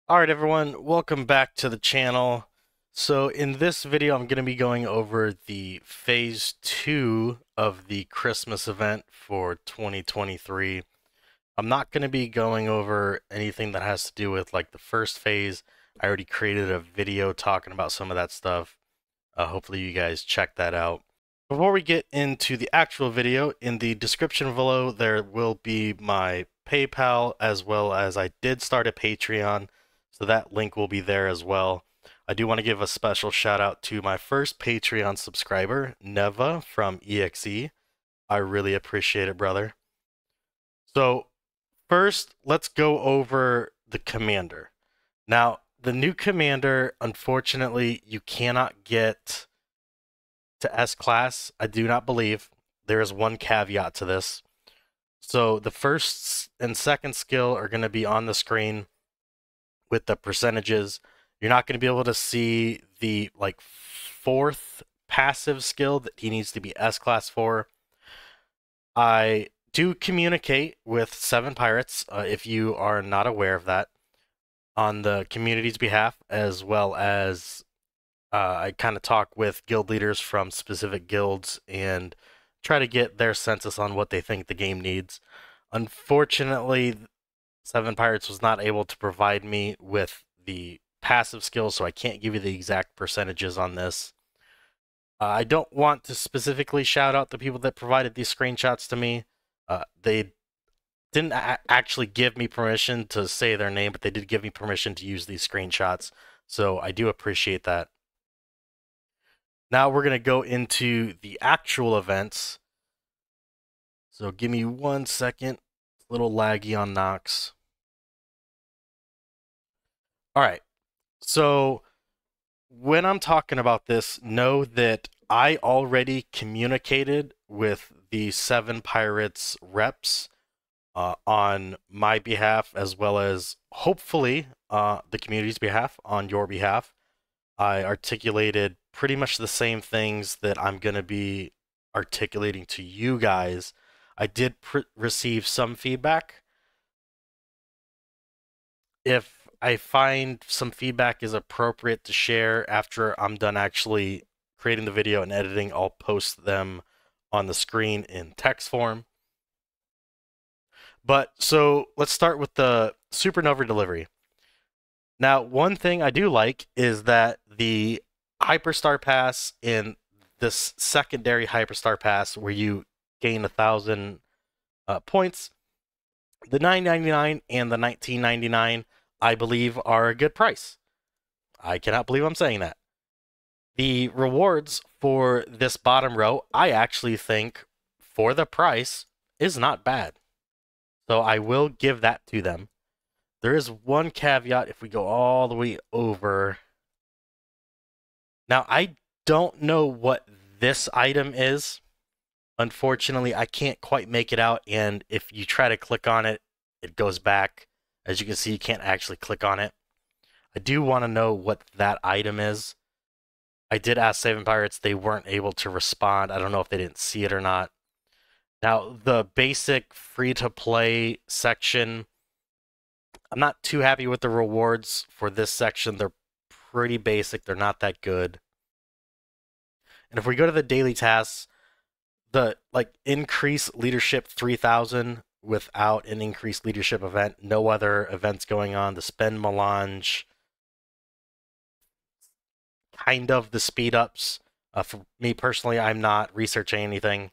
Alright everyone, welcome back to the channel. So in this video I'm going to be going over the phase 2 of the Christmas event for 2023. I'm not going to be going over anything that has to do with like the first phase. I already created a video talking about some of that stuff. Hopefully you guys check that out. Before we get into the actual video, in the description below there will be my PayPal, as well as I did start a Patreon, so that link will be there as well. I do want to give a special shout out to my first Patreon subscriber, Neva from EXE. I really appreciate it, brother. So first, let's go over the commander. Now, the new commander, unfortunately, you cannot get to S class. I do not believe. There is one caveat to this. So the first and second skill are going to be on the screen with the percentages. You're not going to be able to see the fourth passive skill that he needs to be S class for. I do communicate with 7 pirates, if you are not aware of that, on the community's behalf, as well as I kind of talk with guild leaders from specific guilds and try to get their census on what they think the game needs. Unfortunately, 7 Pirates was not able to provide me with the passive skills, so I can't give you the exact percentages on this. I don't want to specifically shout out the people that provided these screenshots to me. They didn't actually give me permission to say their name, but they did give me permission to use these screenshots, so I do appreciate that. Now we're going to go into the actual events. So give me 1 second. It's a little laggy on Nox. Alright, so when I'm talking about this, know that I already communicated with the 7 Pirates reps on my behalf, as well as hopefully the community's behalf, on your behalf. I articulated pretty much the same things that I'm going to be articulating to you guys. I did receive some feedback. If I find some feedback is appropriate to share after I'm done actually creating the video and editing, I'll post them on the screen in text form. But so let's start with the Supernova Delivery. Now, one thing I do like is that the Hyperstar Pass in this secondary Hyperstar Pass, where you gain 1,000 points, the $9.99 and the $19.99, I believe, are a good price. I cannot believe I'm saying that. The rewards for this bottom row, I actually think, for the price, is not bad. So I will give that to them. There is one caveat if we go all the way over. Now, I don't know what this item is. Unfortunately, I can't quite make it out, and if you try to click on it, it goes back. As you can see, you can't actually click on it. I do want to know what that item is. I did ask 7 Pirates, they weren't able to respond. I don't know if they didn't see it or not. Now, the basic free-to-play section, I'm not too happy with the rewards for this section. They're pretty basic. They're not that good. And if we go to the daily tasks, the increase leadership 3,000 without an increased leadership event, no other events going on. The spend melange, kind of the speed ups. For me personally, I'm not researching anything.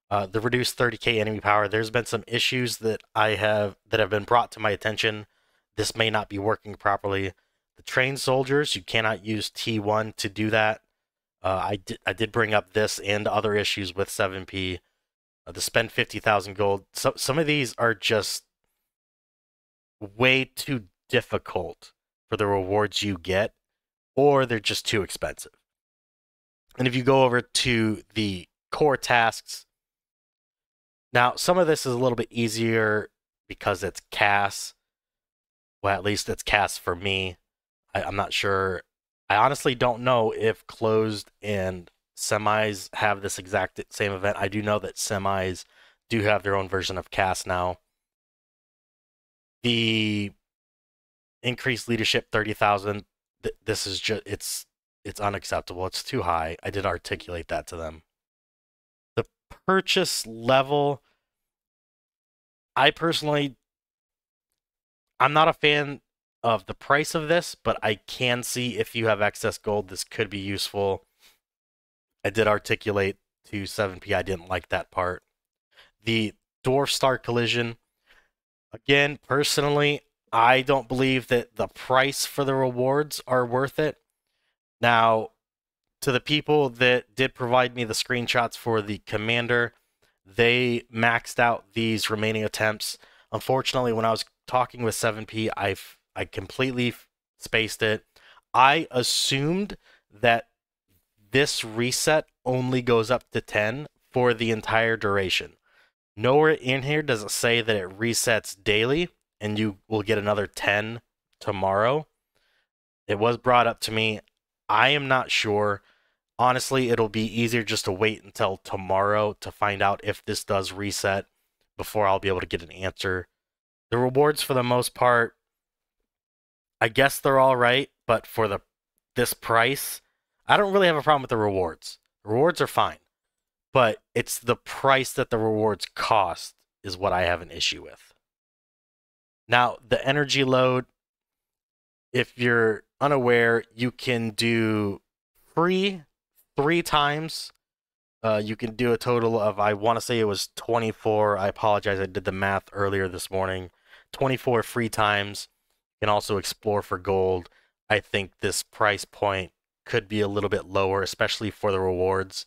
The reduced 30k enemy power. There's been some issues that have been brought to my attention. This may not be working properly. The trained soldiers, you cannot use T1 to do that. I did bring up this and other issues with 7P. The spend 50,000 gold. So some of these are just way too difficult for the rewards you get, or they're just too expensive. And if you go over to the core tasks, now some of this is a little bit easier because it's CAS. Well, at least it's CAS for me. I'm not sure. I honestly don't know if closed and semis have this exact same event. I do know that semis do have their own version of CAS now. The increased leadership 30,000. This is just it's unacceptable. It's too high. I did articulate that to them. The purchase level, I personally, I'm not a fan of the price of this, but I can see if you have excess gold, this could be useful. I did articulate to 7P, I didn't like that part. The Dwarf Star Collision, again, personally, I don't believe that the price for the rewards are worth it. Now, to the people that did provide me the screenshots for the commander, they maxed out these remaining attempts. Unfortunately, when I was talking with 7P, I completely spaced it. I assumed that this reset only goes up to 10 for the entire duration. Nowhere in here does it say that it resets daily and you will get another 10 tomorrow. It was brought up to me. I am not sure. Honestly, it'll be easier just to wait until tomorrow to find out if this does reset before I'll be able to get an answer. The rewards, for the most part, I guess they're all right, but for this price, I don't really have a problem with the rewards. The rewards are fine, but it's the price that the rewards cost is what I have an issue with. Now, the energy load, if you're unaware, you can do free 3 times. You can do a total of, I want to say it was 24. I apologize, I did the math earlier this morning. 24 free times. You can also explore for gold. I think this price point could be a little bit lower, especially for the rewards.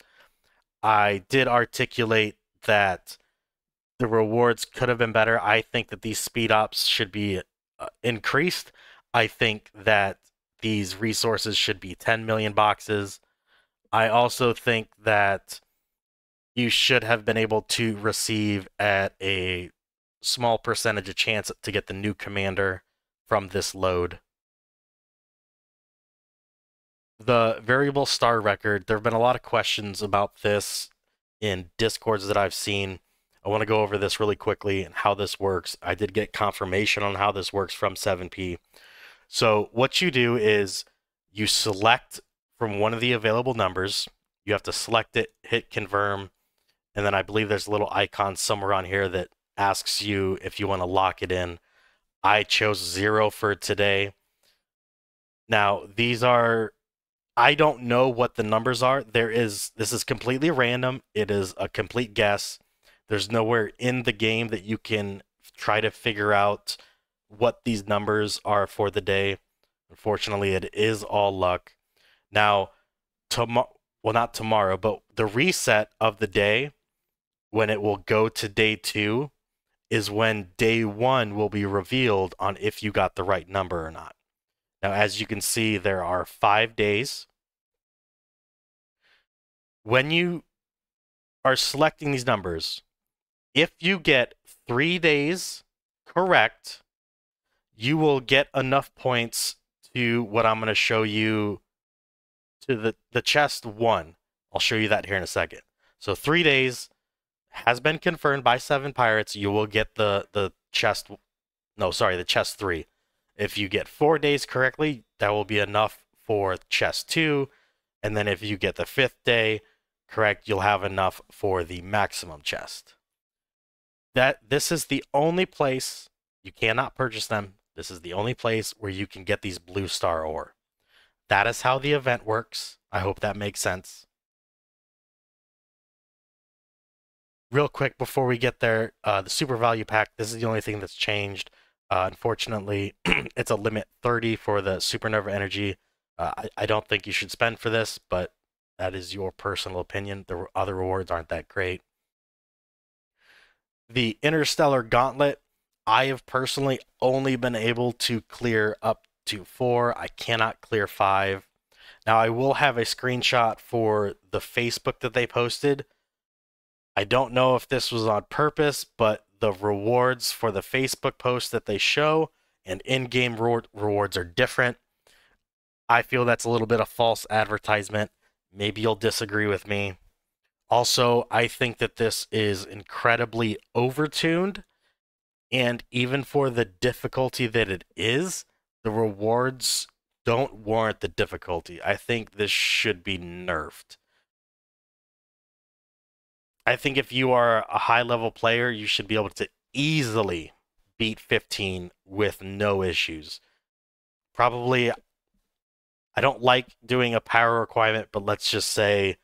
I did articulate that the rewards could have been better. I think that these speed ups should be increased. I think that these resources should be 10 million boxes. I also think that you should have been able to receive at a small percentage of chance to get the new commander from this load. The variable star record, there have been a lot of questions about this in discords that I've seen. I want to go over this really quickly and how this works. I did get confirmation on how this works from 7P. So what you do is you select from one of the available numbers. You have to select it, hit confirm, and then I believe there's a little icon somewhere on here that asks you if you want to lock it in. I chose 0 for today. Now, these are, I don't know what the numbers are. This is completely random. It is a complete guess. There's nowhere in the game that you can try to figure out what these numbers are for the day. Unfortunately, it is all luck. Now, well, not tomorrow, but the reset of the day, when it will go to day 2, is when day 1 will be revealed on if you got the right number or not. Now, as you can see, there are 5 days. When you are selecting these numbers, if you get 3 days correct, you will get enough points to what I'm going to show you, to the chest 1. I'll show you that here in a second. So 3 days has been confirmed by 7 pirates. You will get the chest, no, sorry, the chest 3. If you get 4 days correctly, that will be enough for chest 2. And then if you get the 5th day correct, you'll have enough for the maximum chest. This is the only place you cannot purchase them. This is the only place where you can get these blue star ore. That is how the event works. I hope that makes sense. Real quick before we get there, the super value pack, this is the only thing that's changed. Unfortunately, it's a limit 30 for the supernova energy. I don't think you should spend for this, but that is your personal opinion. The other rewards aren't that great. The interstellar gauntlet, I have personally only been able to clear up to 4. I cannot clear 5. Now, I will have a screenshot for the Facebook that they posted. I don't know if this was on purpose, but the rewards for the Facebook post that they show and in-game rewards are different. I feel that's a little bit of false advertisement. Maybe you'll disagree with me. Also, I think that this is incredibly overtuned, and even for the difficulty that it is, the rewards don't warrant the difficulty. I think this should be nerfed. I think if you are a high level player, you should be able to easily beat 15 with no issues. Probably, I don't like doing a power requirement, but let's just say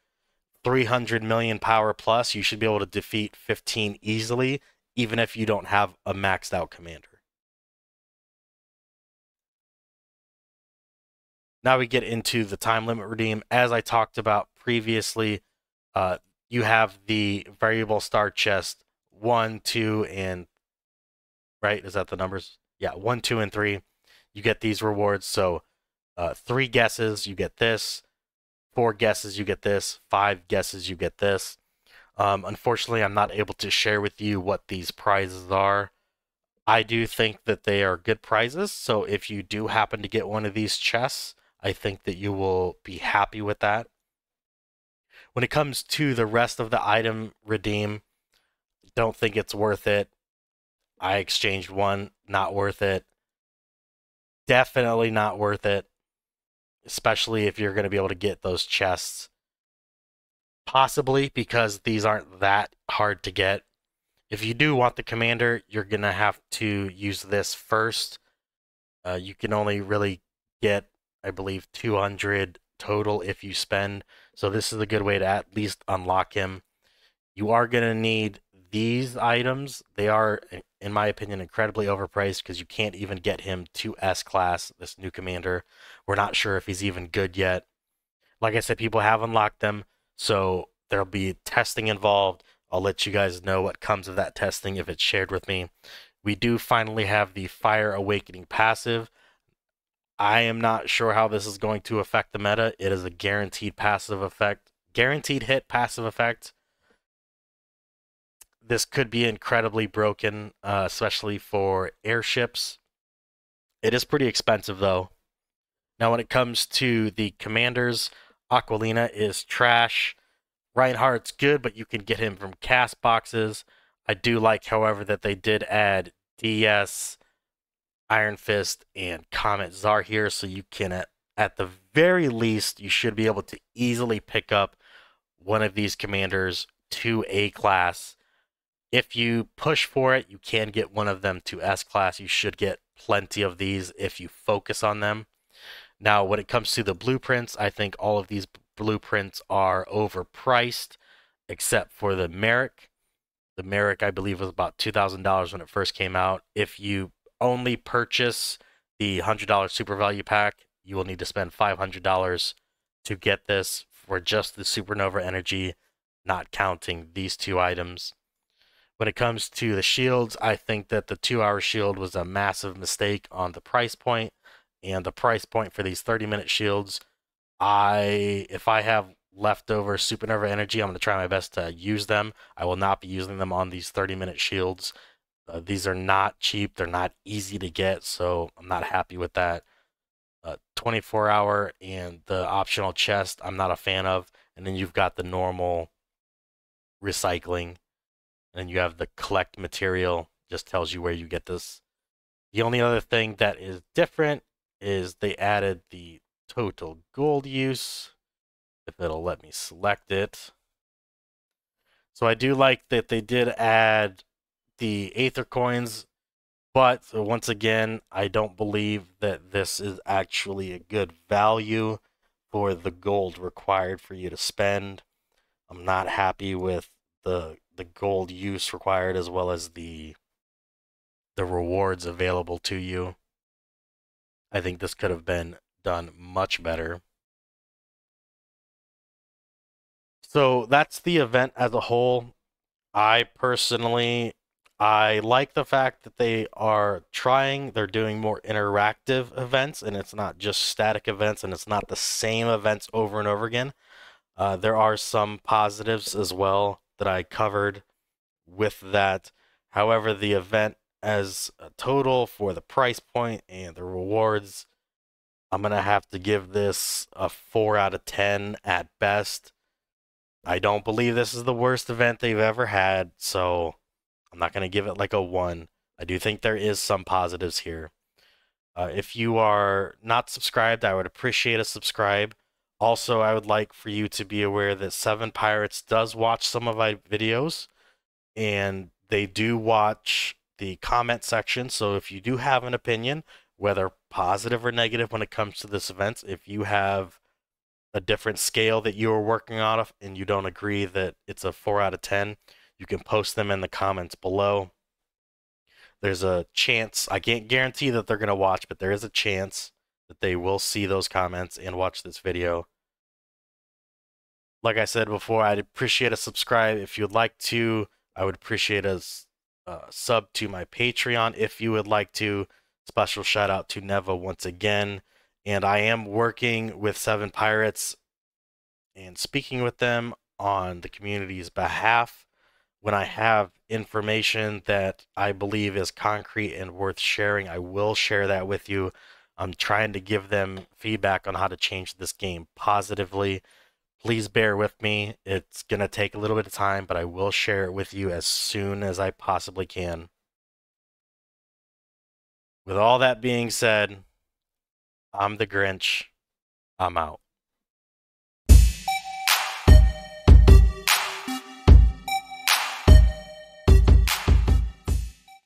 300 million power plus, you should be able to defeat 15 easily, even if you don't have a maxed out commander. Now we get into the time limit redeem. As I talked about previously, you have the variable star chest 1, 2, and right? Is that the numbers? Yeah, 1, 2, and 3. You get these rewards. So 3 guesses, you get this. 4 guesses, you get this. 5 guesses, you get this. Unfortunately, I'm not able to share with you what these prizes are. I do think that they are good prizes. So if you do happen to get one of these chests, I think that you will be happy with that. When it comes to the rest of the item redeem, don't think it's worth it. I exchanged one, not worth it. Definitely not worth it, especially if you're going to be able to get those chests. Possibly because these aren't that hard to get. If you do want the commander, you're going to have to use this first. You can only really get, I believe, 200 total if you spend. So this is a good way to at least unlock him. You are going to need these items. They are, in my opinion, incredibly overpriced because you can't even get him to S-Class, this new commander. We're not sure if he's even good yet. Like I said, people have unlocked them, so there'll be testing involved. I'll let you guys know what comes of that testing if it's shared with me. We do finally have the Fire Awakening passive. I am not sure how this is going to affect the meta. It is a guaranteed passive effect, guaranteed hit passive effect. This could be incredibly broken, especially for airships. It is pretty expensive though. Now when it comes to the commanders, Aquilina is trash. Reinhardt's good, but you can get him from cast boxes. I do like, however, that they did add DS, Iron Fist, and Comet Czar here, so you can, at the very least, you should be able to easily pick up one of these commanders to A class. If you push for it, you can get one of them to S class. You should get plenty of these if you focus on them. Now, when it comes to the blueprints, I think all of these blueprints are overpriced, except for the Merrick. The Merrick, I believe, was about $2,000 when it first came out. If you only purchase the $100 Super Value Pack, you will need to spend $500 to get this for just the Supernova Energy, not counting these 2 items. When it comes to the shields, I think that the 2-hour shield was a massive mistake on the price point. And the price point for these 30-minute shields, if I have leftover Supernova Energy, I'm going to try my best to use them. I will not be using them on these 30-minute shields. These are not cheap. They're not easy to get, so I'm not happy with that. 24-hour and the optional chest, I'm not a fan of. And then you've got the normal recycling. And you have the collect material, just tells you where you get this. The only other thing that is different is they added the total gold use, if it'll let me select it. So I do like that they did add the Aether coins, but once again, I don't believe that this is actually a good value for the gold required for you to spend. I'm not happy with the gold use required as well as the rewards available to you. I think this could have been done much better. So that's the event as a whole. I like the fact that they are they're doing more interactive events, and it's not just static events, and it's not the same events over and over again. There are some positives as well that I covered with that. However, the event as a total for the price point and the rewards, I'm going to have to give this a 4 out of 10 at best. I don't believe this is the worst event they've ever had, so I'm not going to give it like a 1. I do think there is some positives here. If you are not subscribed, I would appreciate a subscribe. Also, I would like for you to be aware that Seven Pirates does watch some of my videos, and they do watch the comment section. So if you do have an opinion, whether positive or negative when it comes to this event, if you have a different scale that you are working on and you don't agree that it's a 4 out of 10, you can post them in the comments below. There's a chance, I can't guarantee that they're going to watch, but there is a chance that they will see those comments and watch this video. Like I said before, I'd appreciate a subscribe if you'd like to. I would appreciate a sub to my Patreon if you would like to. Special shout out to Neva once again. And I am working with Seven Pirates and speaking with them on the community's behalf. When I have information that I believe is concrete and worth sharing, I will share that with you. I'm trying to give them feedback on how to change this game positively. Please bear with me. It's going to take a little bit of time, but I will share it with you as soon as I possibly can. With all that being said, I'm the Grinch. I'm out.